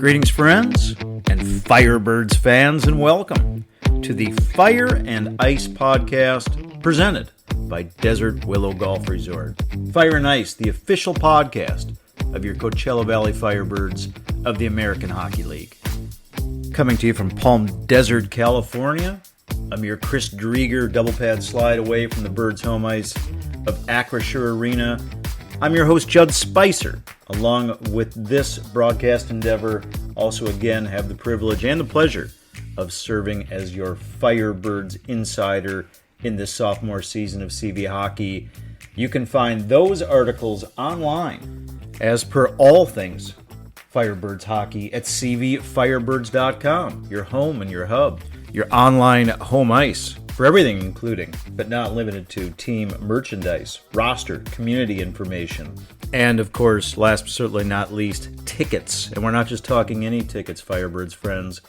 Greetings, friends, and Firebirds fans, and welcome to the Fire and Ice podcast presented by Desert Willow Golf Resort. Fire and Ice, the official podcast of your Coachella Valley Firebirds of the American Hockey League. Coming to you from Palm Desert, California, a mere Chris Drieger double pad slide away from the Birds' home ice of Acrisure Arena. I'm your host, Judd Spicer. Along with this broadcast endeavor, also again have the privilege and the pleasure of serving as your Firebirds insider in this sophomore season of CV hockey. You can find those articles online, as per all things Firebirds hockey, at cvfirebirds.com, your home and your hub, your online home ice for everything including, but not limited to, team merchandise, roster, community information, and of course, last but certainly not least, tickets. And we're not just talking any tickets, Firebirds friends.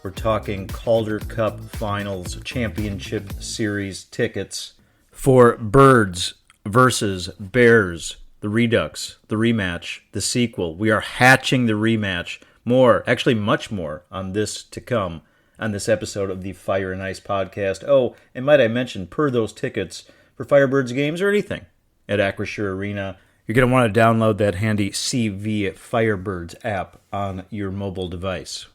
We're talking Calder Cup Finals Championship Series tickets for Birds versus Bears, the Redux, the Rematch, the sequel. We are hatching the rematch. More, actually much more, on this to come on this episode of the Fire and Ice podcast. Oh, and might I mention, per those tickets for Firebirds games or anything at Acrisure Arena, you're going to want to download that handy CV Firebirds app on your mobile device.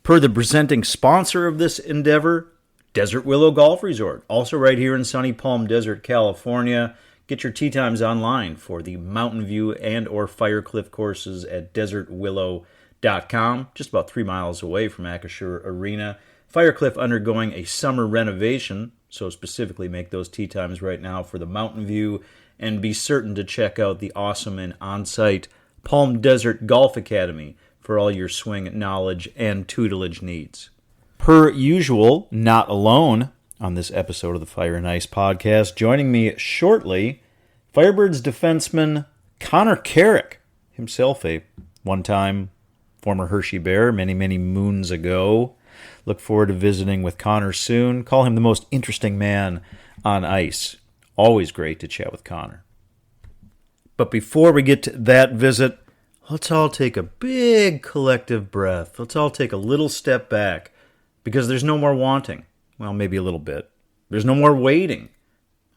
Per the presenting sponsor of this endeavor, Desert Willow Golf Resort, also right here in sunny Palm Desert, California. Get your tee times online for the Mountain View and or Firecliff courses at desertwillow.com, just about 3 miles away from Acrisure Arena. Firecliff undergoing a summer renovation, so specifically make those tee times right now for the Mountain View, and be certain to check out the awesome and on-site Palm Desert Golf Academy for all your swing knowledge and tutelage needs. Per usual, not alone on this episode of the Fire and Ice podcast. Joining me shortly, Firebirds defenseman Connor Carrick, himself a one-time former Hershey Bear many, many moons ago. Look forward to visiting with Connor soon. Call him the most interesting man on ice. Always great to chat with Connor. But before we get to that visit, let's all take a big collective breath. Let's all take a little step back, because there's no more wanting. Well, maybe a little bit. There's no more waiting.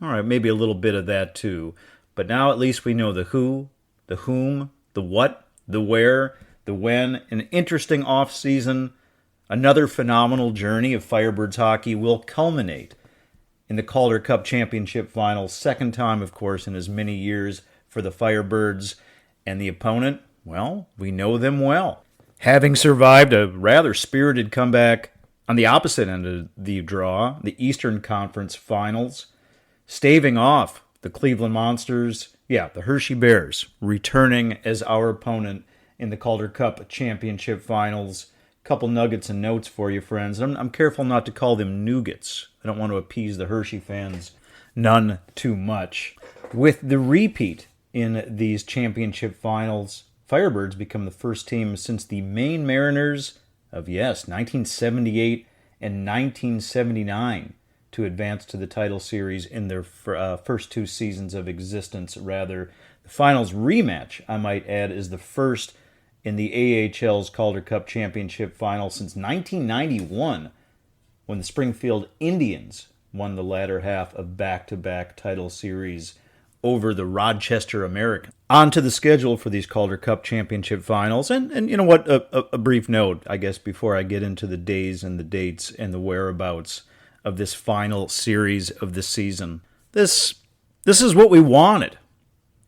All right, maybe a little bit of that too. But now at least we know the who, the whom, the what, the where, the when. An interesting off-season, another phenomenal journey of Firebirds hockey will culminate in the Calder Cup Championship Finals. Second time, of course, in as many years for the Firebirds. And the opponent, well, we know them well. Having survived a rather spirited comeback on the opposite end of the draw, the Eastern Conference Finals, staving off the Cleveland Monsters, the Hershey Bears, returning as our opponent in the Calder Cup Championship Finals. Couple nuggets and notes for you, friends. I'm careful not to call them nougats. I don't want to appease the Hershey fans none too much. With the repeat in these championship finals, Firebirds become the first team since the Maine Mariners of, 1978 and 1979 to advance to the title series in their first 2 seasons of existence, rather. The finals rematch, I might add, is the first in the AHL's Calder Cup Championship Final since 1991, when the Springfield Indians won the latter half of back-to-back title series over the Rochester Americans. On to the schedule for these Calder Cup Championship Finals, and you know what, a brief note, I guess, before I get into the days and the dates and the whereabouts of this final series of the season. This is what we wanted,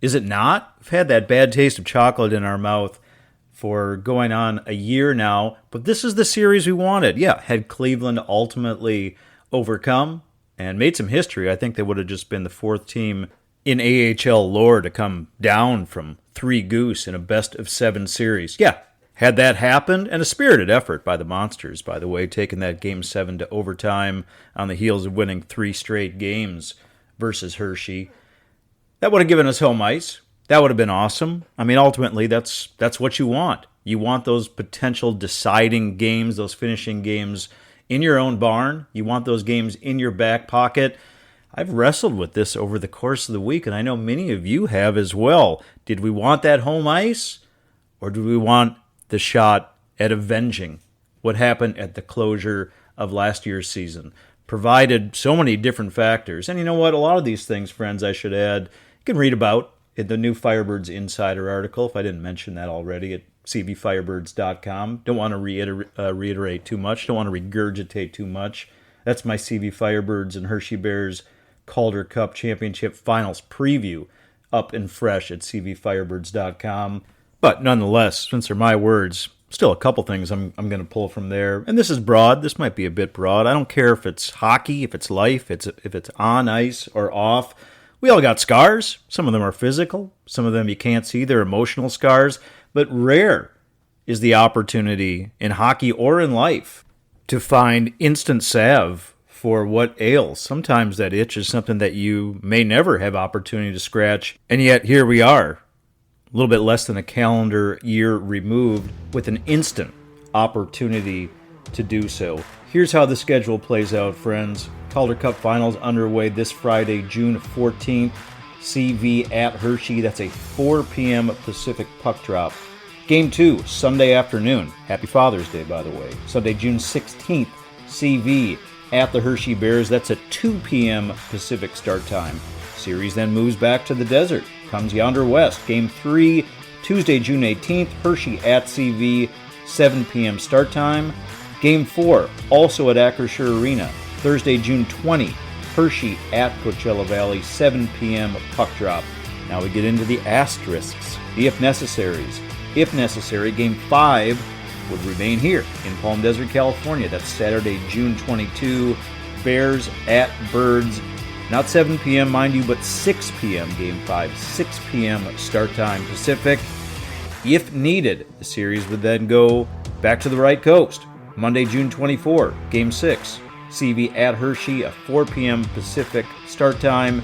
is it not? We've had that bad taste of chocolate in our mouth for going on a year now, but this is the series we wanted. Had Cleveland ultimately overcome and made some history, I think they would have just been the 4th team in AHL lore to come down from 3 goose in a best-of-7 series. Had that happened, and a spirited effort by the Monsters, by the way, taking that Game 7 to overtime on the heels of winning 3 straight games versus Hershey, that would have given us home ice. That would have been awesome. I mean, ultimately, that's what you want. You want those potential deciding games, those finishing games in your own barn. You want those games in your back pocket. I've wrestled with this over the course of the week, and I know many of you have as well. Did we want that home ice, or do we want the shot at avenging what happened at the closure of last year's season. Provided so many different factors. And you know what? A lot of these things, friends, I should add, you can read about in the new Firebirds Insider article, if I didn't mention that already, at cvfirebirds.com. Don't want to reiterate too much. Don't want to regurgitate too much. That's my CV Firebirds and Hershey Bears Calder Cup Championship Finals preview up and fresh at cvfirebirds.com. But nonetheless, since they're my words, still a couple things I'm going to pull from there. And this is broad. This might be a bit broad. I don't care if it's hockey, if it's life, if it's on ice or off. We all got scars. Some of them are physical. Some of them you can't see. They're emotional scars. But rare is the opportunity in hockey or in life to find instant salve for what ails. Sometimes that itch is something that you may never have opportunity to scratch. And yet here we are, a little bit less than a calendar year removed, with an instant opportunity to do so. Here's how the schedule plays out, friends. Calder Cup Finals underway this Friday, June 14th. CV at Hershey. That's a 4 p.m. Pacific puck drop. Game 2, Sunday afternoon. Happy Father's Day, by the way. Sunday, June 16th. CV at the Hershey Bears. That's a 2 p.m. Pacific start time. Series then moves back to the desert. Comes yonder west. Game 3, Tuesday, June 18th. Hershey at CV, 7 p.m. start time. Game 4, also at Acrisure Arena. Thursday, June 20. Hershey at Coachella Valley, 7 p.m. puck drop. Now we get into the asterisks, the if necessaries. If necessary, Game 5 would remain here in Palm Desert, California. That's Saturday, June 22. Bears at Birds. Not 7 p.m., mind you, but 6 p.m. Game 5. 6 p.m. start time Pacific. If needed, the series would then go back to the right coast. Monday, June 24. Game 6. CV at Hershey, a 4 p.m. Pacific start time.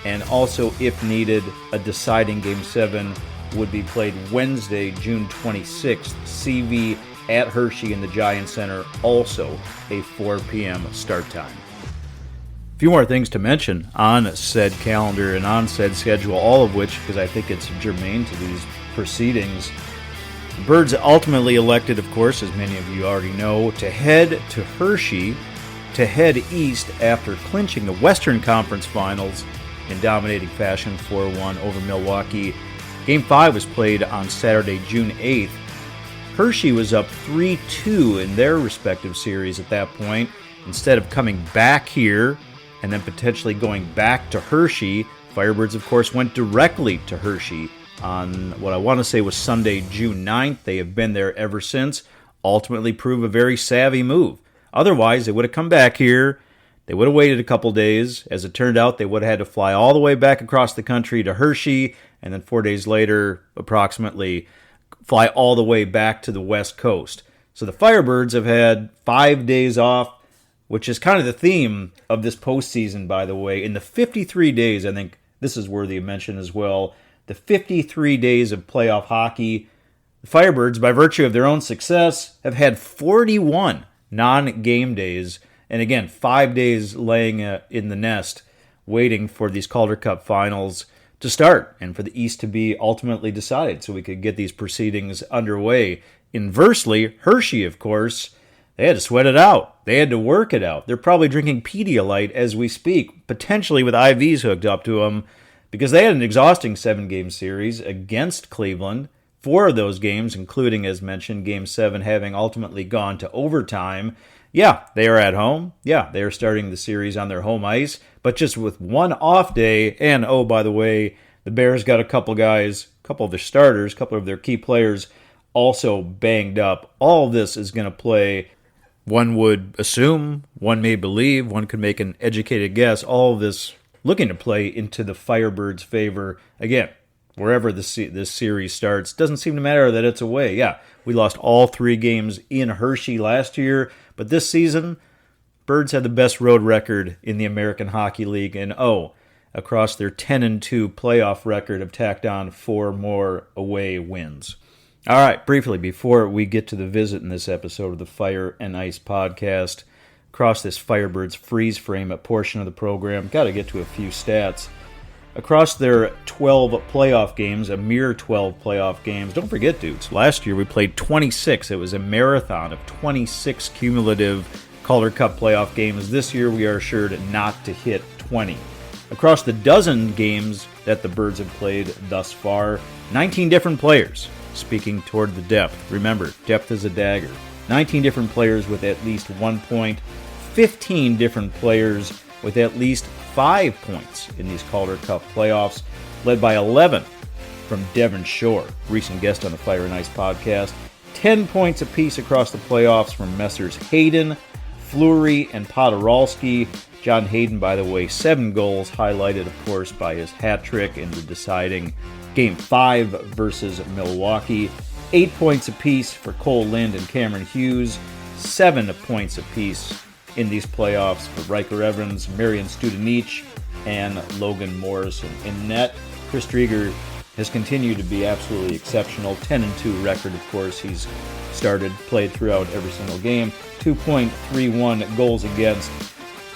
And also, if needed, a deciding Game 7 would be played Wednesday, June 26th. CV at Hershey in the Giant Center, also a 4 p.m. start time. A few more things to mention on said calendar and on said schedule, all of which, because I think it's germane to these proceedings. The Birds ultimately elected, of course, as many of you already know, to head to Hershey, to head east after clinching the Western Conference Finals in dominating fashion 4-1 over Milwaukee. Game 5 was played on Saturday, June 8th. Hershey was up 3-2 in their respective series at that point. Instead of coming back here and then potentially going back to Hershey, Firebirds, of course, went directly to Hershey on what I want to say was Sunday, June 9th. They have been there ever since. Ultimately proved a very savvy move. Otherwise, they would have come back here. They would have waited a couple days. As it turned out, they would have had to fly all the way back across the country to Hershey, and then 4 days later, approximately, fly all the way back to the West Coast. So the Firebirds have had 5 days off, which is kind of the theme of this postseason, by the way. In the 53 days, I think this is worthy of mention as well, the 53 days of playoff hockey, the Firebirds, by virtue of their own success, have had 41 non-game days. And again, 5 days laying in the nest, waiting for these Calder Cup Finals to start and for the East to be ultimately decided so we could get these proceedings underway. Inversely, Hershey, of course, they had to sweat it out. They had to work it out. They're probably drinking Pedialyte as we speak, potentially with IVs hooked up to them, because they had an exhausting 7-game series against Cleveland. 4 of those games, including, as mentioned, Game 7 having ultimately gone to overtime. Yeah, they are at home. Yeah, they are starting the series on their home ice, but just with one off day. And, oh, by the way, the Bears got a couple guys, a couple of their starters, a couple of their key players also banged up. All of this is going to play, one would assume, one may believe, one could make an educated guess, all of this looking to play into the Firebirds' favor. Again, wherever this series starts, doesn't seem to matter that it's away. Yeah, we lost all 3 games in Hershey last year, but this season, Birds had the best road record in the American Hockey League, and across their 10-2 playoff record, have tacked on 4 more away wins. All right, briefly, before we get to the visit in this episode of the Fire and Ice podcast, across this Firebirds freeze frame portion of the program, got to get to a few stats. Across their 12 playoff games, a mere 12 playoff games. Don't forget, dudes, last year we played 26. It was a marathon of 26 cumulative Calder Cup playoff games. This year we are assured not to hit 20. Across the dozen games that the Birds have played thus far, 19 different players speaking toward the depth. Remember, depth is a dagger. 19 different players with at least 1 point, 15 different players with at least 5 points in these Calder Cup playoffs, led by 11 from Devon Shore, recent guest on the Fire and Ice podcast. 10 points apiece across the playoffs from Messrs. Hayden, Fleury, and Podoralski. John Hayden, by the way, 7 goals, highlighted, of course, by his hat trick in the deciding Game 5 versus Milwaukee. 8 points apiece for Cole Lind and Cameron Hughes. 7 points apiece in these playoffs for Riker Evans, Marian Studenich, and Logan Morrison. In net, Chris Drieger has continued to be absolutely exceptional. 10-2 record, of course. He's played throughout every single game. 2.31 goals against.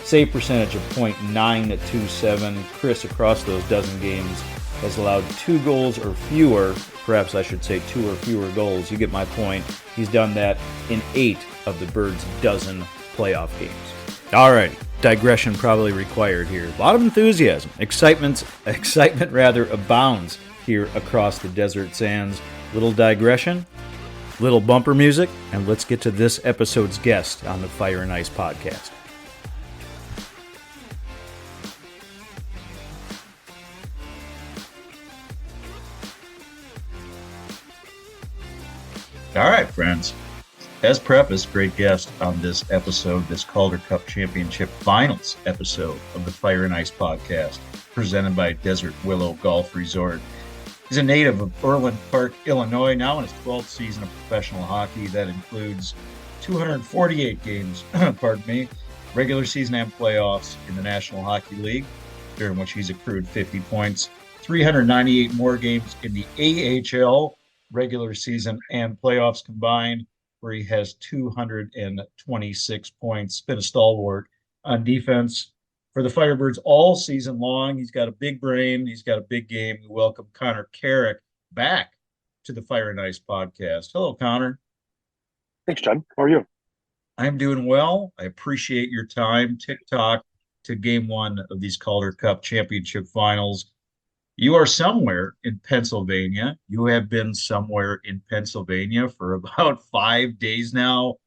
Save percentage of .927. Chris, across those dozen games, has allowed 2 goals or fewer. Perhaps I should say 2 or fewer goals. You get my point. He's done that in 8 of the Birds' dozen playoff games. All right, digression probably required here. A lot of enthusiasm, excitement abounds here across the desert sands. Little digression, little bumper music, and let's get to this episode's guest on the Fire and Ice podcast. All right, friends. As prefaced, great guest on this episode, this Calder Cup Championship Finals episode of the Fire and Ice podcast, presented by Desert Willow Golf Resort. He's a native of Orland Park, Illinois, now in his 12th season of professional hockey. That includes 248 games, regular season and playoffs in the National Hockey League, during which he's accrued 50 points, 398 more games in the AHL, regular season and playoffs combined, where he has 226 points. Been a stalwart on defense for the Firebirds all season long. He's got a big brain. He's got a big game. We welcome Connor Carrick back to the Fire and Ice podcast. Hello, Connor. Thanks, John. How are you? I'm doing well. I appreciate your time. TikTok to game 1 of these Calder Cup Championship Finals. You are somewhere in Pennsylvania. You have been somewhere in Pennsylvania for about 5 days now.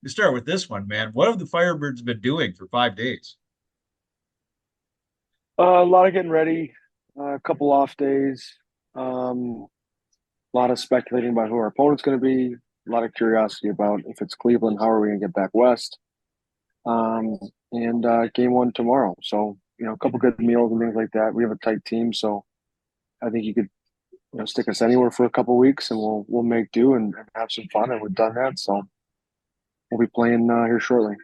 Let's start with this one, man. What have the Firebirds been doing for 5 days? A lot of getting ready, a couple off days, a lot of speculating about who our opponent's going to be, a lot of curiosity about if it's Cleveland, how are we going to get back west, and game 1 tomorrow. So, a couple good meals and things like that. We have a tight team, so I think you could stick us anywhere for a couple weeks, and we'll make do and have some fun. And we've done that, so we'll be playing here shortly.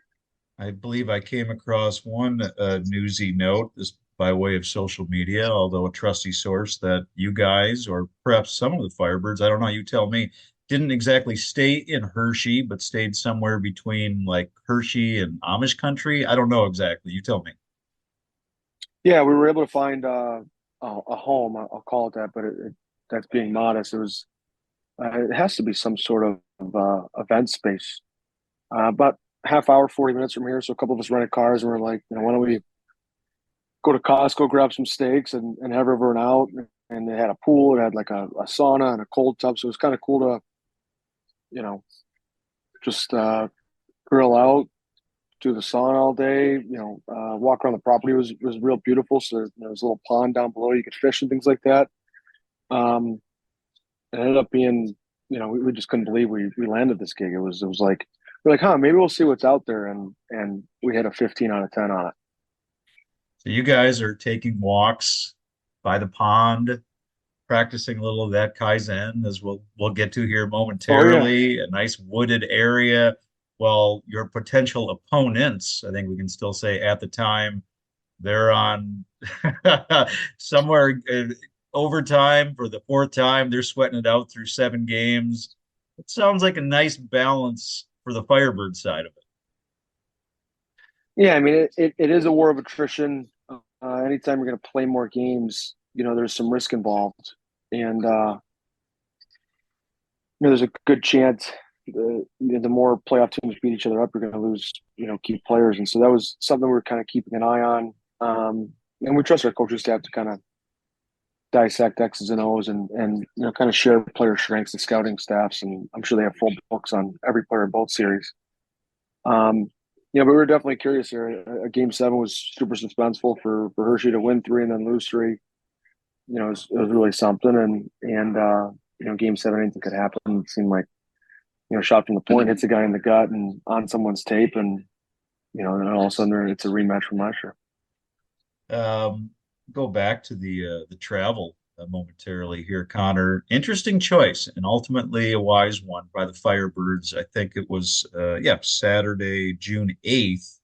I believe I came across one newsy note, this by way of social media, although a trusty source, that you guys, or perhaps some of the Firebirds, I don't know, you tell me, didn't exactly stay in Hershey, but stayed somewhere between like Hershey and Amish country. I don't know exactly. You tell me. Yeah, we were able to find a home. I'll call it that, but that's being modest. It has to be some sort of event space. About half hour, 40 minutes from here. So a couple of us rented cars, and we're like, why don't we go to Costco, grab some steaks, and have everyone out. And they had a pool. It had like a sauna and a cold tub. So it was kind of cool to, just grill out, do the sauna all day. Walk around the property was real beautiful. So there's a little pond down below. You could fish and things like that. It ended up being, we just couldn't believe we landed this gig. It was like, we're like, maybe we'll see what's out there. And we had a 15 out of 10 on it. So you guys are taking walks by the pond, practicing a little of that Kaizen, as we'll get to here momentarily. Oh, yeah. A nice wooded area. Well, your potential opponents, I think we can still say at the time, they're on somewhere overtime for the 4th time. They're sweating it out through 7 games. It sounds like a nice balance for the Firebird side of it. Yeah, I mean, it is a war of attrition. anytime you're going to play more games, there's some risk involved, and there's a good chance the more playoff teams beat each other up, you're going to lose, key players, and so that was something we were kind of keeping an eye on. And we trust our coaching staff to kind of dissect X's and O's and kind of share player strengths and scouting staffs, and I'm sure they have full books on every player in both series. But we were definitely curious here. Game seven was super suspenseful for Hershey to win three and then lose three. It was really something. And game seven, anything could happen. It seemed like, shot from the point, hits a guy in the gut and on someone's tape. And, and all of a sudden it's a rematch from last year. Go back to the travel momentarily here, Connor. Interesting choice and ultimately a wise one by the Firebirds. I think it was Saturday, June 8th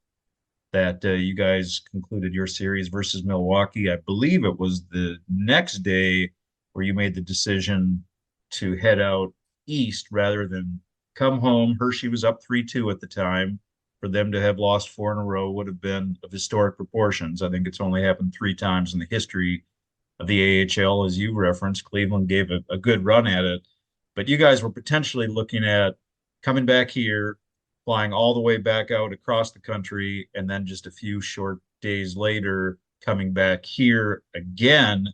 that you guys concluded your series versus Milwaukee. I believe it was the next day where you made the decision to head out east rather than come home. Hershey was up 3-2 at the time. For them to have lost four in a row would have been of historic proportions. I think it's only happened three times in the history of the AHL, as you referenced. Cleveland gave a good run at it, but you guys were potentially looking at coming back here, flying all the way back out across the country, and then just a few short days later coming back here again.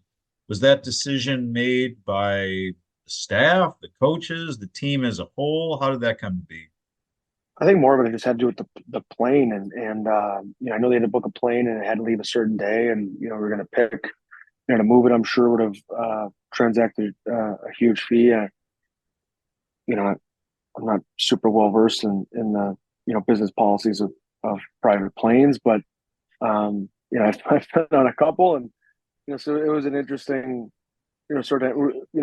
Was that decision made by the staff, the coaches, the team as a whole? How did that come to be? I think more of it just had to do with the plane and I know they had to book a plane and it had to leave a certain day, and we were going to pick, to move it. I'm sure would have transacted a huge fee. I'm not super well versed in the business policies of private planes, but I've been on a couple, and so it was an interesting sort of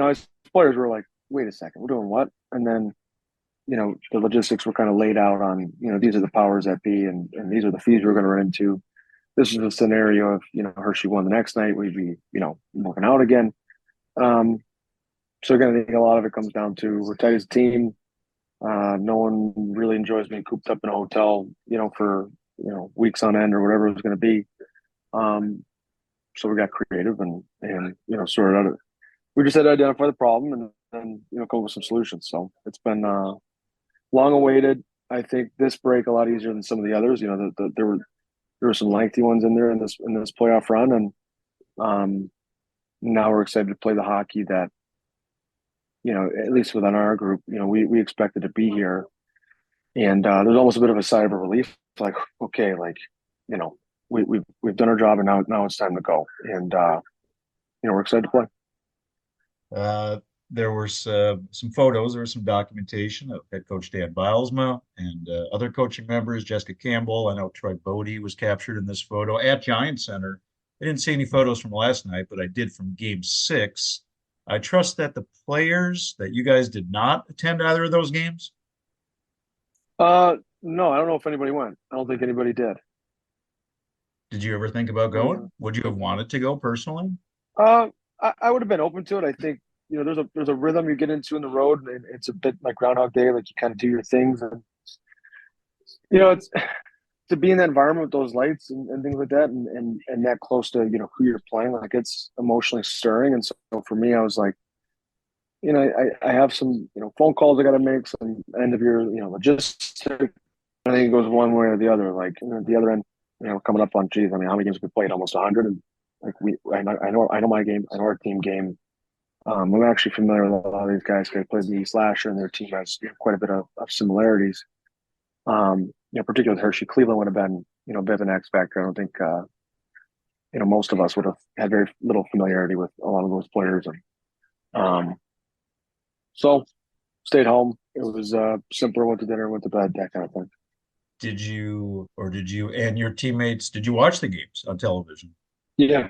as players were like, wait a second, we're doing what? And then the logistics were kind of laid out on, these are the powers that be, and these are the fees we're going to run into. This is a scenario of, Hershey won the next night, we'd be, working out again. So again, I think a lot of it comes down to we're tight as a team. No one really enjoys being cooped up in a hotel, for, weeks on end or whatever it was going to be. So we got creative and sorted out. We just had to identify the problem and come up with some solutions. So it's been long awaited. I think this break a lot easier than some of the others. There were some lengthy ones in there in this playoff run, and now we're excited to play the hockey that at least within our group, we expected to be here, and there's almost a bit of a sigh of relief, like okay, like we've done our job, and now it's time to go, and we're excited to play. There were some photos, there was some documentation of head coach Dan Bilesma and other coaching members, Jessica Campbell. I know Troy Bodie was captured in this photo at Giant Center. I didn't see any photos from last night, but I did from game 6. I trust that the players that you guys did not attend either of those games. No, I don't know if anybody went. I don't think anybody did. Did you ever think about going? Would you have wanted to go personally? I would have been open to it. I think there's a rhythm you get into in the road, and it's a bit like Groundhog Day. Like you kind of do your things, and it's to be in that environment with those lights and things like that, and that close to who you're playing. Like it's emotionally stirring, and so for me, I was like, I have some phone calls I got to make, some end of year logistics. I think it goes one way or the other. Like the other end, coming up on geez, I mean, how many games we played? Almost 100, and like I know my game, I know our team game. I'm actually familiar with a lot of these guys. I played the East last year, and their team has quite a bit of similarities. Particularly with Hershey, Cleveland would have been a bit of an X factor. I don't think most of us would have had very little familiarity with a lot of those players, and so stayed home. It was simpler. Went to dinner, went to bed, that kind of thing. Did you and your teammates, did you watch the games on television? Yeah.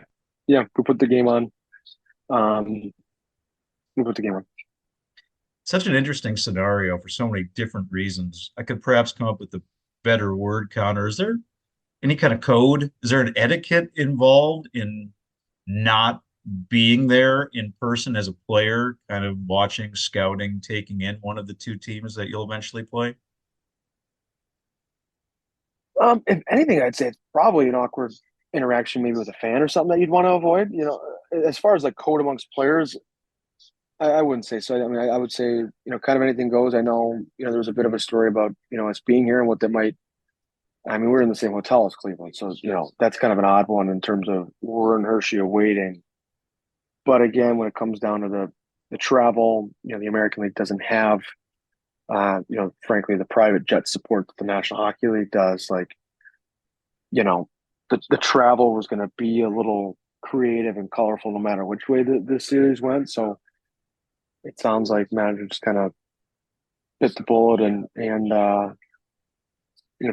We put the game on. We put the game on. Such an interesting scenario for so many different reasons. I could perhaps come up with a better word, Connor. Is there any kind of code? Is there an etiquette involved in not being there in person as a player, kind of watching, scouting, taking in one of the two teams that you'll eventually play? If anything, I'd say it's probably an awkward interaction maybe with a fan or something that you'd want to avoid. As far as like code amongst players, I wouldn't say so. I mean, I would say, kind of anything goes. I know, there was a bit of a story about, us being here and what that might. I mean, we're in the same hotel as Cleveland, so that's kind of an odd one in terms of we're in Hershey awaiting. But again, when it comes down to the travel, the American League doesn't have, frankly, the private jet support that the National Hockey League does. Like, the travel was going to be a little creative and colorful no matter which way the series went. So it sounds like manager just kind of bit the bullet and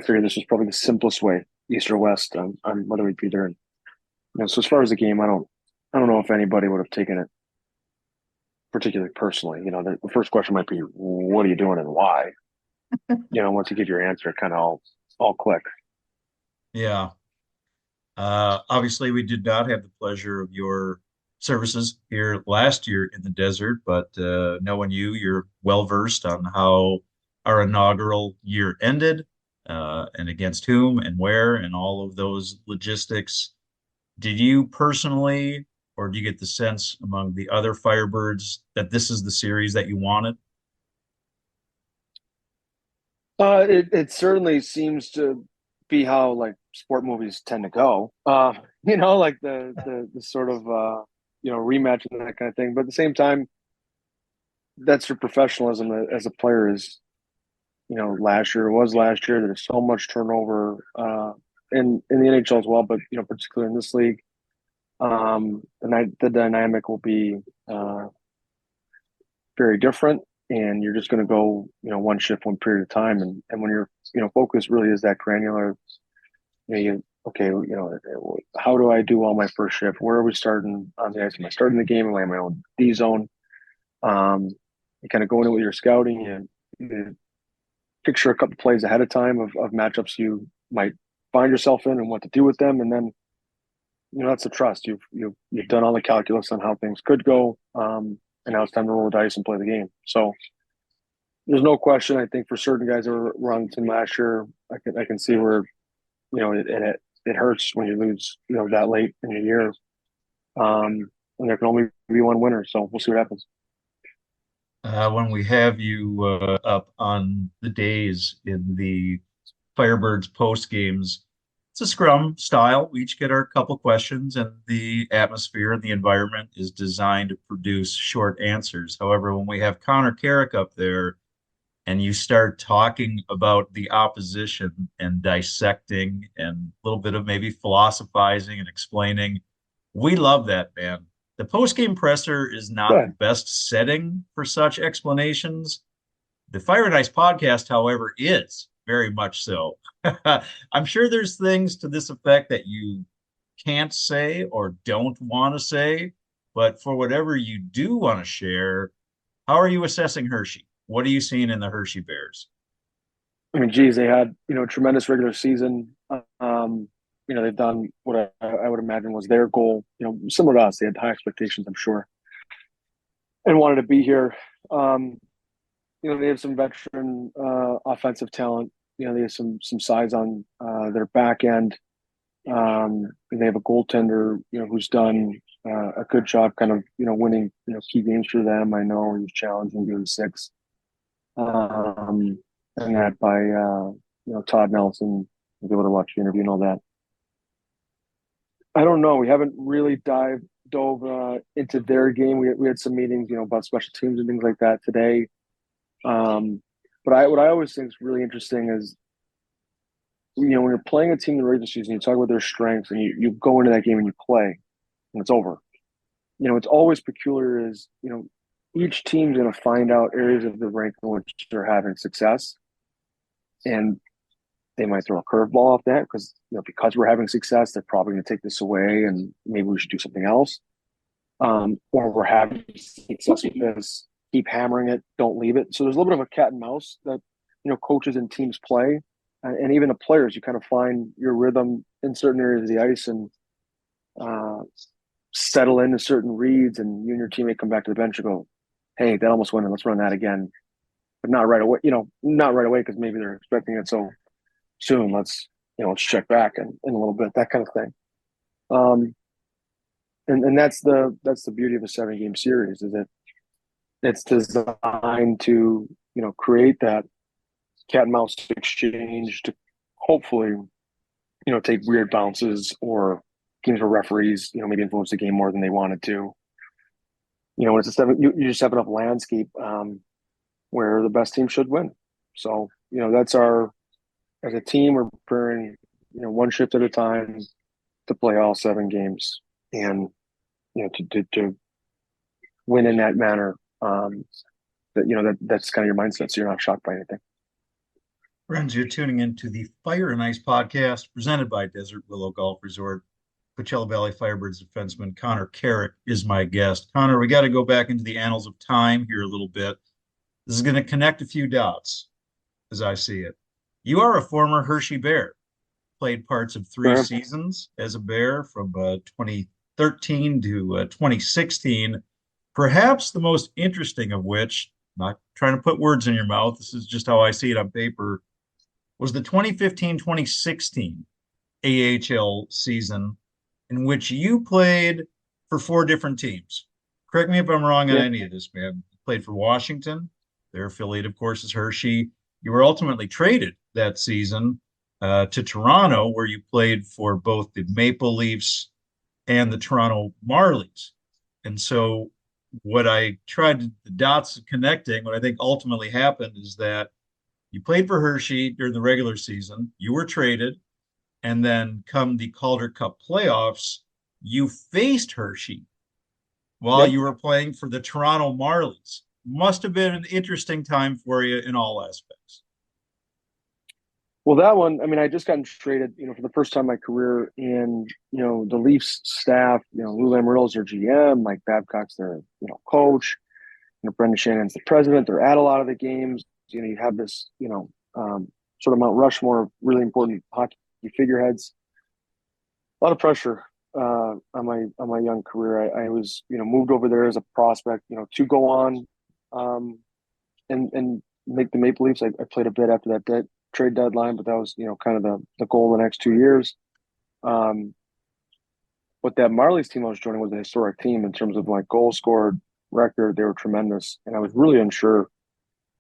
figured this was probably the simplest way, east or west, on whether we'd be there. And, so as far as the game, I don't know if anybody would have taken it particularly personally. The first question might be, what are you doing and why? Once you get your answer, it kind of all click. Yeah. Obviously, we did not have the pleasure of your services here last year in the desert, but knowing you, you're well versed on how our inaugural year ended, and against whom and where and all of those logistics. Did you personally, or do you get the sense among the other Firebirds that this is the series that you wanted? It certainly seems to be how like sport movies tend to go. Like the sort of rematch and that kind of thing. But at the same time, that's your professionalism as a player is. Last year was last year. There's so much turnover in the NHL as well, but particularly in this league, the dynamic will be very different, and you're just going to go one shift, one period of time, and when your focus really is that granular, okay, how do I do all my first shift? Where are we starting on the ice? Am I starting the game? Am I in my own D zone? You kind of go into with your scouting and you picture a couple plays ahead of time of matchups you might find yourself in and what to do with them, and then that's the trust. You've done all the calculus on how things could go, and now it's time to roll the dice and play the game. So there's no question. I think for certain guys that were on the team last year, I can see where it hurts when you lose that late in your year, and there can only be one winner. So we'll see what happens. When we have you up on the days in the Firebirds post games, it's a scrum style. We each get our couple questions, and the atmosphere and the environment is designed to produce short answers. However, when we have Connor Carrick up there and you start talking about the opposition and dissecting and a little bit of maybe philosophizing and explaining, we love that, man. The post-game presser is not the Good. best setting for such explanations. The Fire and Ice podcast, however, is very much so. I'm sure there's things to this effect that you can't say or don't want to say, but for whatever you do want to share, how are you assessing Hershey? What are you seeing in the Hershey Bears? I mean, geez, they had a tremendous regular season. They've done what I would imagine was their goal. Similar to us, they had high expectations, I'm sure, and wanted to be here. They have some veteran offensive talent. They have some size on their back end. They have a goaltender, who's done a good job, kind of winning key games for them. I know he's challenging Game 6, and that by Todd Nelson. You'll be able to watch the interview and all that. I don't know. We haven't really dove into their game. We had some meetings, about special teams and things like that today. But what I always think is really interesting is, when you're playing a team in the regular season, you talk about their strengths, and you go into that game and you play, and it's over. It's always peculiar is, each team's going to find out areas of the rink in which they're having success, and they might throw a curveball off that because we're having success, they're probably going to take this away, and maybe we should do something else. Or we're having success with this, keep hammering it, don't leave it. So there's a little bit of a cat and mouse that coaches and teams play, and even the players. You kind of find your rhythm in certain areas of the ice and settle into certain reads, and you and your teammate come back to the bench and go, "Hey, that almost went in. Let's run that again." But not right away. Not right away because maybe they're expecting it so soon. Let's check back in a little bit, that kind of thing. Um, and that's the beauty of a 7 game series, is that it's designed to, create that cat and mouse exchange to hopefully, take weird bounces or games where referees, maybe influence the game more than they wanted to. When it's a seven, you just have enough landscape where the best team should win. So, that's as a team, we're preparing, one shift at a time to play all 7 games and, to win in that manner. That's kind of your mindset. So you're not shocked by anything. Friends, you're tuning into the Fire and Ice podcast presented by Desert Willow Golf Resort. Coachella Valley Firebirds defenseman Connor Carrick is my guest. Connor, we got to go back into the annals of time here a little bit. This is going to connect a few dots as I see it. You are a former Hershey Bear, played parts of 3 seasons as a Bear from 2013 to 2016. Perhaps the most interesting of which, not trying to put words in your mouth, this is just how I see it on paper, was the 2015-2016 AHL season in which you played for 4 different teams. Correct me if I'm wrong on any of this, man. You played for Washington. Their affiliate, of course, is Hershey. You were ultimately traded that season to Toronto, where you played for both the Maple Leafs and the Toronto Marlies. And so what I tried to, the dots connecting, what I think ultimately happened is that you played for Hershey during the regular season, you were traded, and then come the Calder Cup playoffs, you faced Hershey while you were playing for the Toronto Marlies. Must have been an interesting time for you in all aspects. Well, that one, I mean, I just gotten traded, for the first time in my career, and, the Leafs staff, Lou Lamoriello's their GM, Mike Babcock's their, coach, Brendan Shannon's the president. They're at a lot of the games. You have this, sort of Mount Rushmore of really important hockey figureheads. A lot of pressure on my young career. I was, moved over there as a prospect, to go on and make the Maple Leafs. I played a bit after that trade deadline, but that was, kind of the goal the next 2 years. But that Marlies team I was joining was a historic team in terms of like goals scored record. They were tremendous. And I was really unsure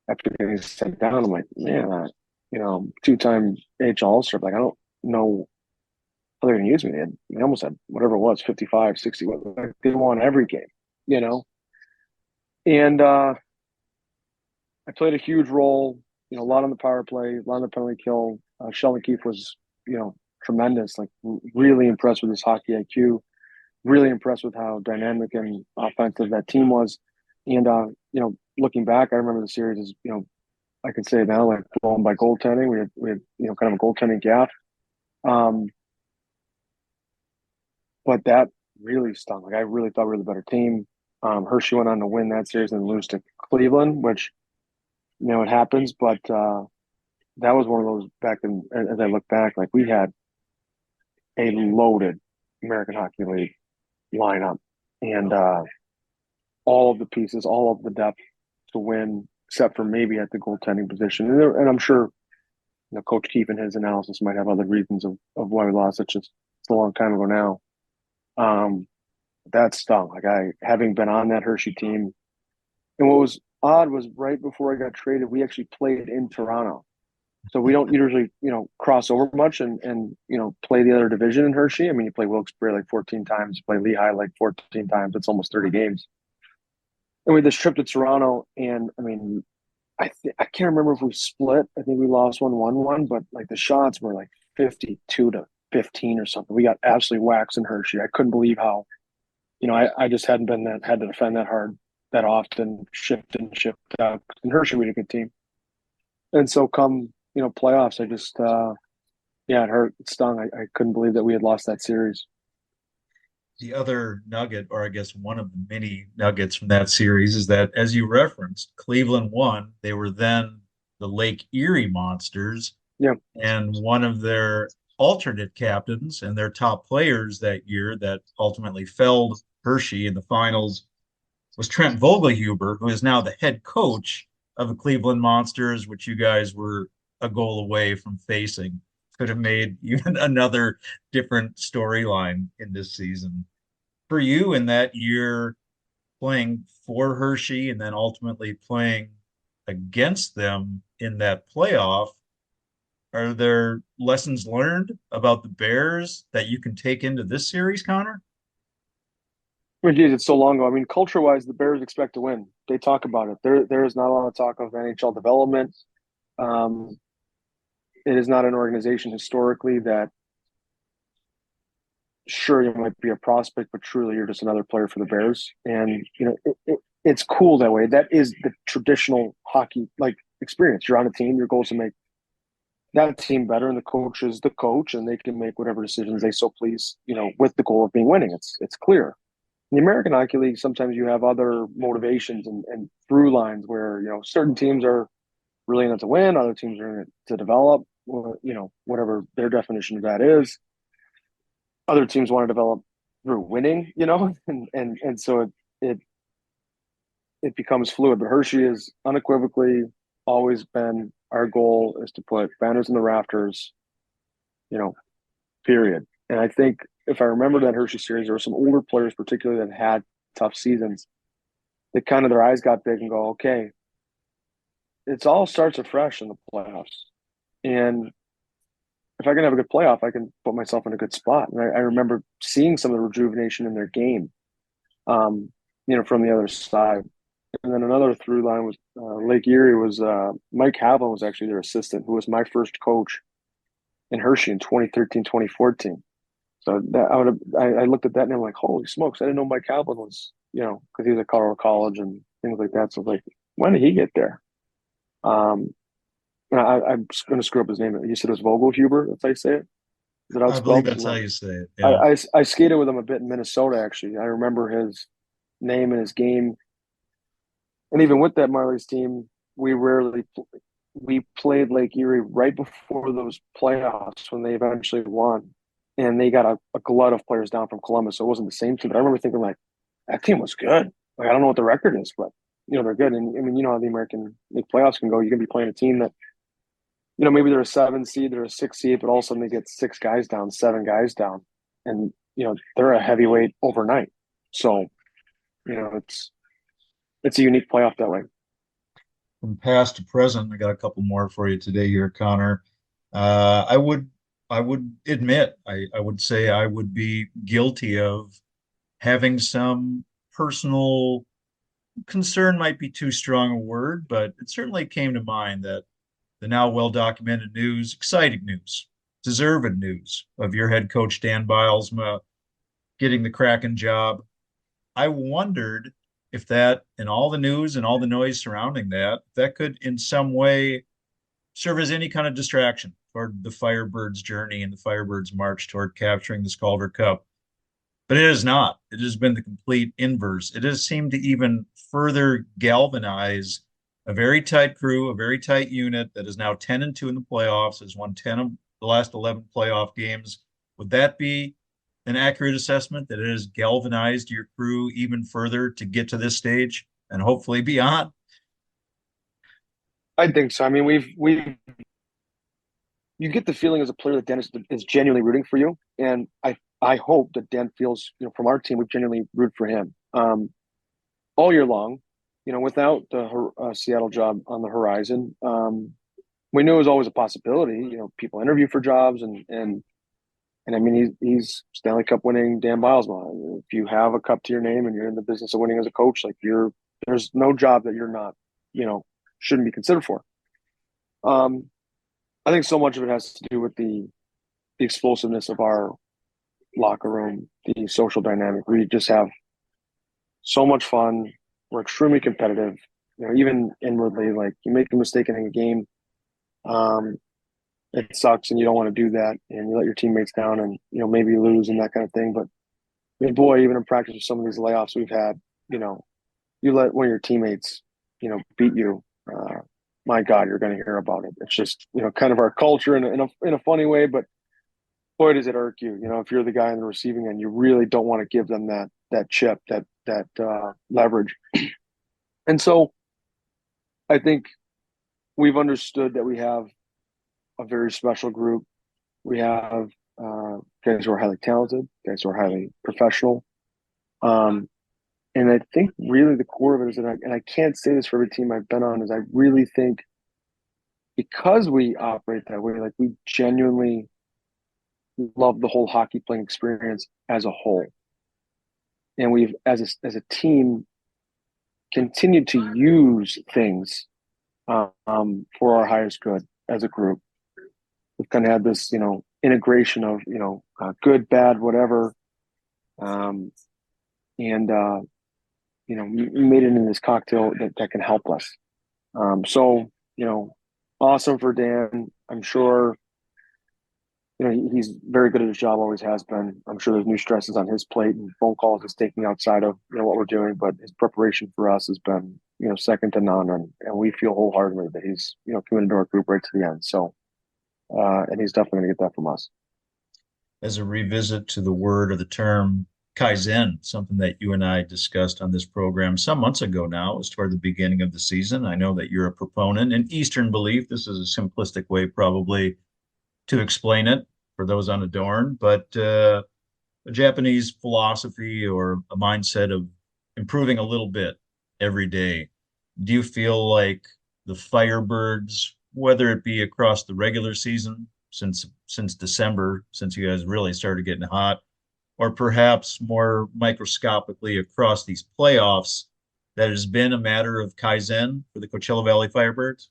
after getting sent down. I'm like, man, 2-time AHL All-Star. Like, I don't know how they're going to use me. They almost had whatever it was, 55, 60. Like, they won every game, And I played a huge role, a lot on the power play, a lot on the penalty kill. Sheldon Keefe was, tremendous, like really impressed with his hockey IQ, really impressed with how dynamic and offensive that team was. And, looking back, I remember the series as, I can say now, like blown by goaltending. We had kind of a goaltending gap. But that really stung. Like, I really thought we were the better team. Hershey went on to win that series and lose to Cleveland, which, it happens. But that was one of those back then, as I look back, like we had a loaded American Hockey League lineup and all of the pieces, all of the depth to win, except for maybe at the goaltending position. And I'm sure, Coach Keefe in his analysis might have other reasons of why we lost. It's a long time ago now. That stung. Like, having been on that Hershey team, and what was odd was right before I got traded, we actually played in Toronto. So we don't usually, cross over much and play the other division in Hershey. I mean, you play Wilkes-Barre like 14 times, you play Lehigh like 14 times. It's almost 30 games. And we had this trip to Toronto, and I mean, I can't remember if we split. I think we lost 1-1, but like the shots were like 52-15 or something. We got absolutely waxed in Hershey. I couldn't believe how, I just hadn't had to defend that hard that often, shift out. In Hershey, we had a good team. And so come, playoffs, I just, it hurt, it stung. I couldn't believe that we had lost that series. The other nugget, or I guess one of the many nuggets from that series, is that, as you referenced, Cleveland won. They were then the Lake Erie Monsters. Yeah. And one of their alternate captains and their top players that year that ultimately felled Hershey in the finals was Trent Vogelhuber, who is now the head coach of the Cleveland Monsters, which you guys were a goal away from facing. could have made even another different storyline in this season. For you in that year, playing for Hershey and then ultimately playing against them in that playoff, are there lessons learned about the Bears that you can take into this series, Connor? I mean, geez, it's so long ago. I mean, culture-wise, the Bears expect to win. They talk about it. There is not a lot of talk of NHL development. Um, it is not an organization historically that, sure, you might be a prospect, but truly you're just another player for the Bears. And it's cool that way. That is the traditional hockey like experience. You're on a team. Your goal is to make that team better, and the coach is the coach, and they can make whatever decisions they so please. With the goal of being winning. It's clear. In the American Hockey League, sometimes you have other motivations and through lines where certain teams are really in it to win, other teams are in it to develop. Whatever their definition of that is. Other teams want to develop through winning, and so it becomes fluid. But Hershey is unequivocally always been our goal is to put banners in the rafters, period. And I think if I remember that Hershey series, there were some older players, particularly that had tough seasons, that kind of their eyes got big and go, okay, it's all starts afresh in the playoffs. And if I can have a good playoff, I can put myself in a good spot. And I remember seeing some of the rejuvenation in their game, from the other side. And then another through line was Lake Erie was Mike Havlin was actually their assistant, who was my first coach in Hershey in 2013, 2014. So that I looked at that and I'm like, holy smokes, I didn't know Mike Havlin was, because he was at Colorado College and things like that. So like, when did he get there? I'm going to screw up his name. You said it was Vogelhuber. That's how you say it. Is it how it's I believe spelled? that's how you say it. I, Yeah. I I skated with him a bit in Minnesota. Actually, I remember his name and his game. And even with that Marlies team, we played Lake Erie right before those playoffs when they eventually won, and they got a glut of players down from Columbus. So it wasn't the same team, but I remember thinking like that team was good. Like I don't know what the record is, but they're good. And I mean, how the American League playoffs can go. You can be playing a team that maybe they're a 7 seed, they're a 6 seed, but all of a sudden they get 6 guys down, 7 guys down, and they're a heavyweight overnight. So it's a unique playoff that way. From past to present, I got a couple more for you today here, Connor. I would admit, I would say I would be guilty of having some personal concern, might be too strong a word, but it certainly came to mind that the now well-documented news, exciting news, deserved news of your head coach Dan Bilesma getting the Kraken job. I wondered if that and all the news and all the noise surrounding that could in some way serve as any kind of distraction toward the Firebirds journey and the Firebirds march toward capturing this Calder Cup. But it is not. It has been the complete inverse. It has seemed to even further galvanize a very tight crew, a very tight unit that is now 10-2 in the playoffs, has won 10 of the last 11 playoff games. Would that be an accurate assessment that it has galvanized your crew even further to get to this stage and hopefully beyond? I think so. I mean, you get the feeling as a player that Dennis is genuinely rooting for you, and I hope that Dan feels, from our team, we genuinely root for him all year long. Without the Seattle job on the horizon, we knew it was always a possibility. People interview for jobs, and I mean, he's Stanley Cup winning Dan Bilesma. If you have a cup to your name and you're in the business of winning as a coach, like there's no job that you're not, shouldn't be considered for. I think so much of it has to do with the explosiveness of our locker room, the social dynamic. We just have so much fun. We're extremely competitive. Even inwardly, like you make a mistake in a game, it sucks, and you don't want to do that, and you let your teammates down, and maybe lose and that kind of thing. But I mean, boy, even in practice with some of these layoffs we've had, you let one of your teammates, beat you. My God, you're going to hear about it. It's just kind of our culture in a funny way, but boy, does it irk you. If you're the guy on the receiving end, you really don't want to give them that chip, that leverage. And so, I think we've understood that we have a very special group. We have guys who are highly talented, guys who are highly professional. Um, and I think really the core of it is that, and I can't say this for every team I've been on, is I really think because we operate that way, like we genuinely love the whole hockey playing experience as a whole. And we've, as a team, continued to use things for our highest good as a group. We've kind of had this, integration of, good, bad, whatever. And made it in this cocktail that can help us. So, awesome for Dan. I'm sure, he's very good at his job, always has been. I'm sure there's new stresses on his plate and phone calls he's taking outside of, what we're doing, but his preparation for us has been, second to none. And we feel wholeheartedly that he's, committed to our group right to the end. So, and he's definitely going to get that from us. As a revisit to the word or the term Kaizen, something that you and I discussed on this program some months ago now. It was toward the beginning of the season. I know that you're a proponent in Eastern belief. This is a simplistic way probably to explain it for those unadorned, but a Japanese philosophy or a mindset of improving a little bit every day. Do you feel like the Firebirds, whether it be across the regular season since December, since you guys really started getting hot, or perhaps more microscopically across these playoffs, that has been a matter of Kaizen for the Coachella Valley Firebirds?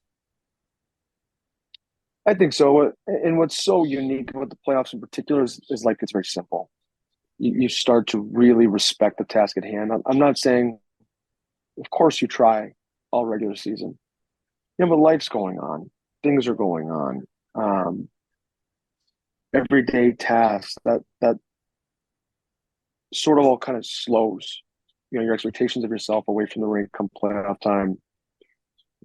I think so. And what's so unique about the playoffs in particular is like it's very simple. You start to really respect the task at hand. I'm not saying, of course, you try all regular season. But life's going on. Things are going on. Everyday tasks that sort of all kind of slows, your expectations of yourself away from the rink come playoff time.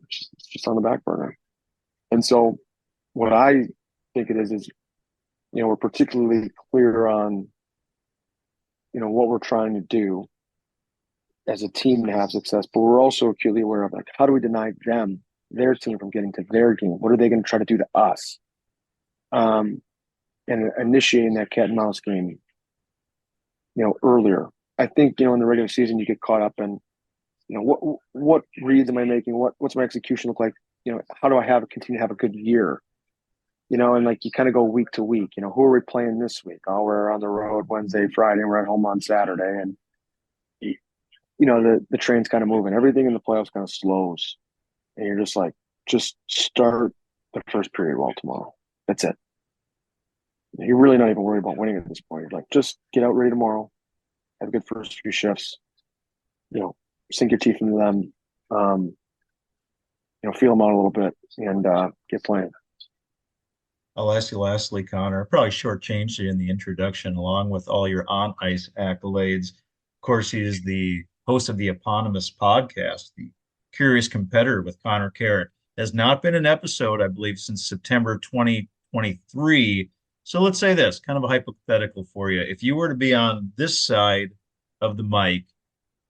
It's just on the back burner. And so what I think it is, we're particularly clear on, what we're trying to do as a team to have success, but we're also acutely aware of, like, how do we deny them, their team, from getting to their game? What are they going to try to do to us? And initiating that cat and mouse game, earlier. I think, in the regular season, you get caught up in, what reads am I making? What's my execution look like? How do I continue to have a good year? And like you kind of go week to week, who are we playing this week? Oh, we're on the road Wednesday, Friday, and we're at home on Saturday. And, the train's kind of moving. Everything in the playoffs kind of slows. And you're just like, just start the first period well tomorrow. That's it. You're really not even worried about winning at this point. You're like, just get out ready tomorrow. Have a good first few shifts. Sink your teeth into them. Feel them out a little bit and get playing. I'll ask you lastly, Connor, probably shortchanged you in the introduction along with all your on-ice accolades. Of course, he is the host of the eponymous podcast, The Curious Competitor with Connor Carrick. Has not been an episode, I believe, since September 2023. So let's say this, kind of a hypothetical for you. If you were to be on this side of the mic,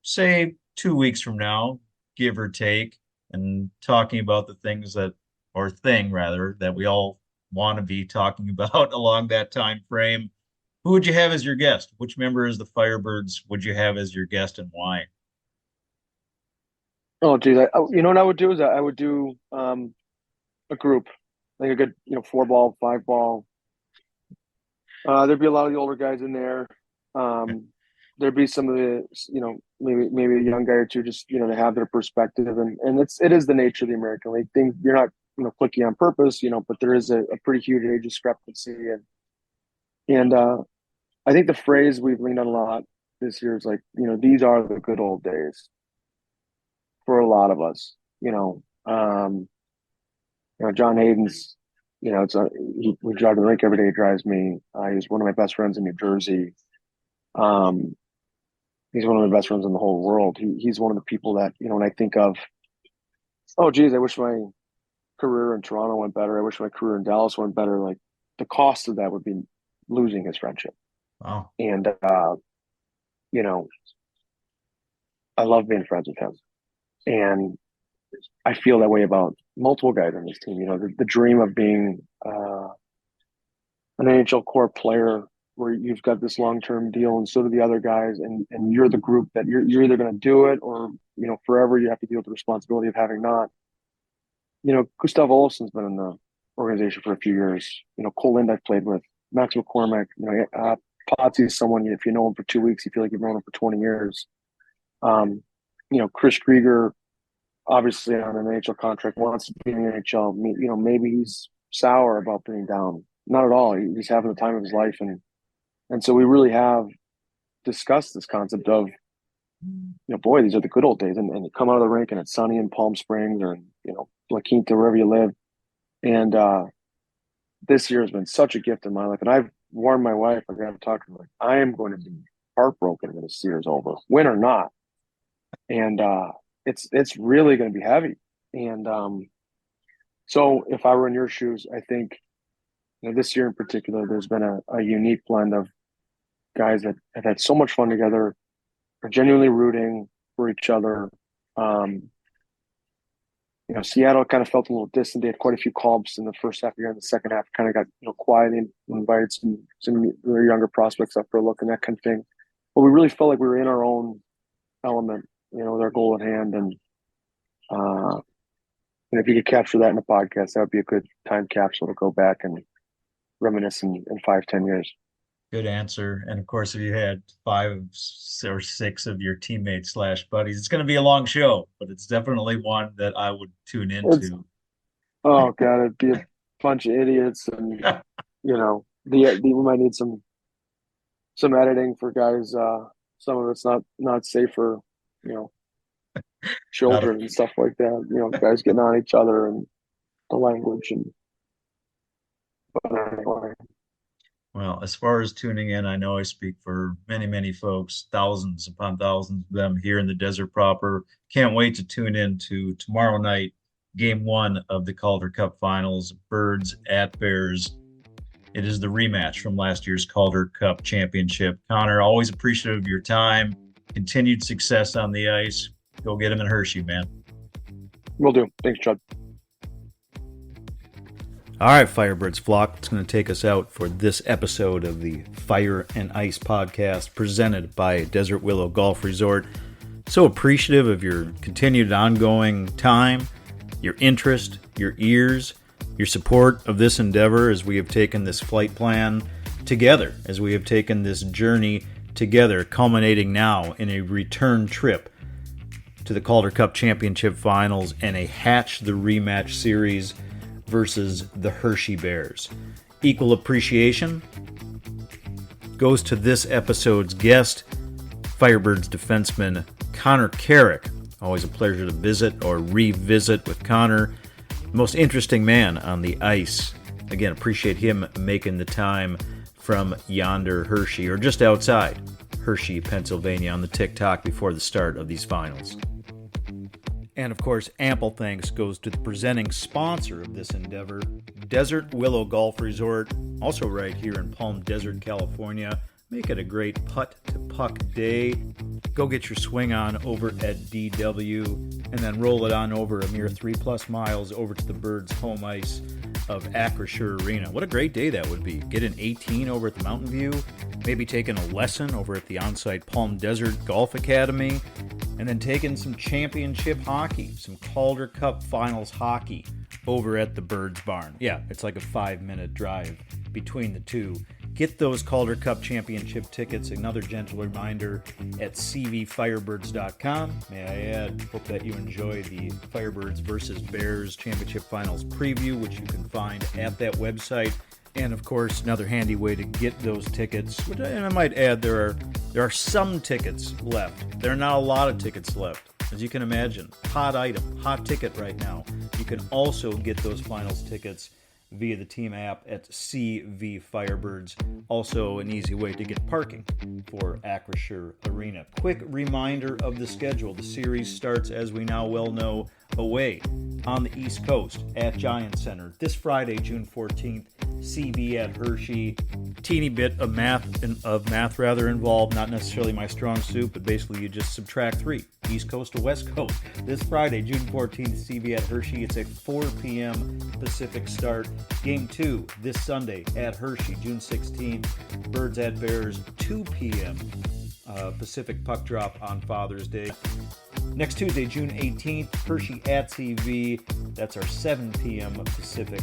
say 2 weeks from now, give or take, and talking about the things that, or thing rather, that we all want to be talking about along that time frame, who would you have as your guest? Which member of the Firebirds would you have as your guest and why? Oh, geez. What I would do is I would do a group, like a good, 4-ball, 5-ball. There'd be a lot of the older guys in there. There'd be some of the, maybe a young guy or two, just, to have their perspective. And it is the nature of the American League thing. You're not, clicky on purpose, but there is a pretty huge age discrepancy. And I think the phrase we've leaned on a lot this year is like, these are the good old days for a lot of us. John Hayden's, we drive to the rink every day. He drives me. He's one of my best friends in New Jersey. He's one of my best friends in the whole world. He's one of the people that, when I think of, oh, geez, I wish my career in Toronto went better. I wish my career in Dallas went better. Like, the cost of that would be losing his friendship. Wow. And, I love being friends with him. And I feel that way about multiple guys on this team. The dream of being an NHL core player where you've got this long-term deal and so do the other guys, and you're the group that you're either going to do it or, forever you have to deal with the responsibility of having not. Gustav Olsson's been in the organization for a few years. Cole Lind I've played with, Max McCormick, Potsy is someone, if you know him for 2 weeks, you feel like you've known him for 20 years. Chris Krieger, obviously on an NHL contract, wants to be in the NHL. Maybe he's sour about being down. Not at all. He's having the time of his life. And so we really have discussed this concept of, boy, these are the good old days. And you come out of the rink and it's sunny in Palm Springs or, La Quinta, wherever you live. And this year has been such a gift in my life. And I've warned my wife, I got to talk to her, I am going to be heartbroken when this year's over, win or not. And it's really going to be heavy. And so if I were in your shoes, I think this year in particular, there's been a unique blend of guys that have had so much fun together, are genuinely rooting for each other. Seattle kind of felt a little distant. They had quite a few call-ups in the first half of the year. In the second half, kind of got quiet and invited some of their younger prospects up for a look and that kind of thing. But we really felt like we were in our own element, with our goal at hand. And if you could capture that in a podcast, that would be a good time capsule to go back and reminisce in 5-10 years. Good answer. And of course, if you had 5 or 6 of your teammates / buddies, it's going to be a long show, but it's definitely one that I would tune into. Oh God, it'd be a bunch of idiots, and we might need some editing for guys. Some of it's not safe for children and stuff like that. Guys getting on each other and the language but anyway. Well, as far as tuning in, I know I speak for many, many folks, thousands upon thousands of them here in the desert proper. Can't wait to tune in to tomorrow night, game 1 of the Calder Cup Finals, Birds at Bears. It is the rematch from last year's Calder Cup Championship. Connor, always appreciative of your time, continued success on the ice. Go get him in Hershey, man. Will do. Thanks, Chud. All right, Firebirds flock, it's going to take us out for this episode of the Fire and Ice podcast presented by Desert Willow Golf Resort. So appreciative of your continued ongoing time, your interest, your ears, your support of this endeavor as we have taken this flight plan together, as we have taken this journey together, culminating now in a return trip to the Calder Cup Championship Finals and a Hatch the Rematch series versus the Hershey Bears. Equal appreciation goes to this episode's guest, Firebirds defenseman Connor Carrick. Always a pleasure to visit or revisit with Connor. Most interesting man on the ice. Again, appreciate him making the time from yonder Hershey, or just outside Hershey, Pennsylvania, on the TikTok before the start of these finals. And of course, ample thanks goes to the presenting sponsor of this endeavor, Desert Willow Golf Resort, also right here in Palm Desert, California. Make it a great putt-to-puck day. Go get your swing on over at DW, and then roll it on over a mere 3+ miles over to the Birds' home ice of Acrisure Arena. What a great day that would be. Get an 18 over at the Mountain View, maybe taking a lesson over at the on-site Palm Desert Golf Academy, and then taking some championship hockey, some Calder Cup Finals hockey over at the Birds Barn. Yeah, it's like a 5-minute drive between the two. Get those Calder Cup Championship tickets, another gentle reminder, at cvfirebirds.com. May I add, hope that you enjoy the Firebirds versus Bears Championship Finals preview, which you can find at that website. And of course, another handy way to get those tickets, and I might add, there are some tickets left. There are not a lot of tickets left. As you can imagine, hot item, hot ticket right now. You can also get those finals tickets via the team app at CV Firebirds. Also an easy way to get parking for Acrisure Arena. Quick reminder of the schedule. The series starts, as we now well know, away on the East Coast at Giant Center this Friday, June 14th. CV at Hershey. Teeny bit of math involved, not necessarily my strong suit, but basically you just subtract 3, East Coast to West Coast. This Friday, June 14th, CV at Hershey. It's a 4 p.m. Pacific start. Game 2 this Sunday at Hershey, June 16th. Birds at Bears, 2 p.m. Pacific puck drop on Father's Day. Next Tuesday, June 18th, Hershey at CV. That's our 7 p.m. Pacific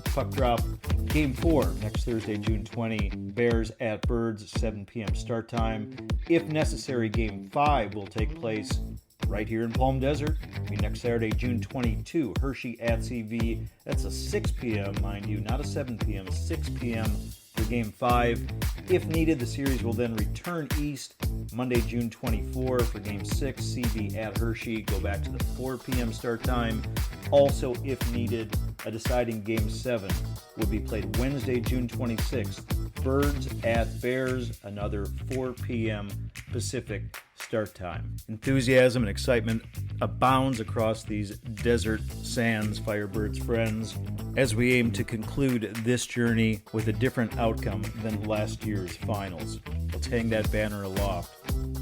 puck drop. Game 4, next Thursday, June 20, Bears at Birds, 7 p.m. start time. If necessary, Game 5 will take place right here in Palm Desert. Next Saturday, June 22, Hershey at CV. That's a 6 p.m., mind you, not a 7 p.m., 6 p.m. for Game 5. If needed, the series will then return east Monday, June 24 for Game 6, CV at Hershey. Go back to the 4 p.m. start time. Also, if needed, a deciding Game 7 will be played Wednesday, June 26th. Birds at Bears, another 4 p.m. Pacific start time. Enthusiasm and excitement abounds across these desert sands, Firebirds friends, as we aim to conclude this journey with a different outcome than last year's finals. Let's hang that banner aloft.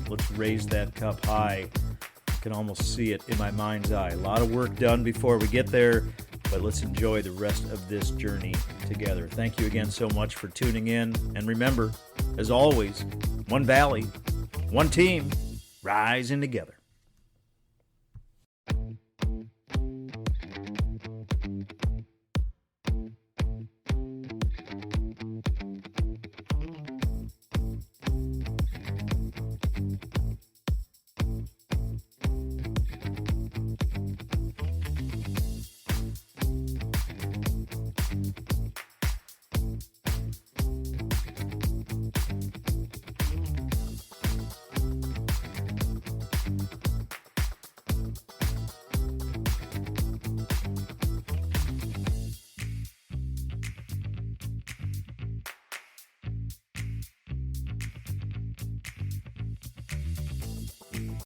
Let's raise that cup high. I can almost see it in my mind's eye. A lot of work done before we get there, but let's enjoy the rest of this journey together. Thank you again so much for tuning in. And remember, as always, one valley, one team, rising together.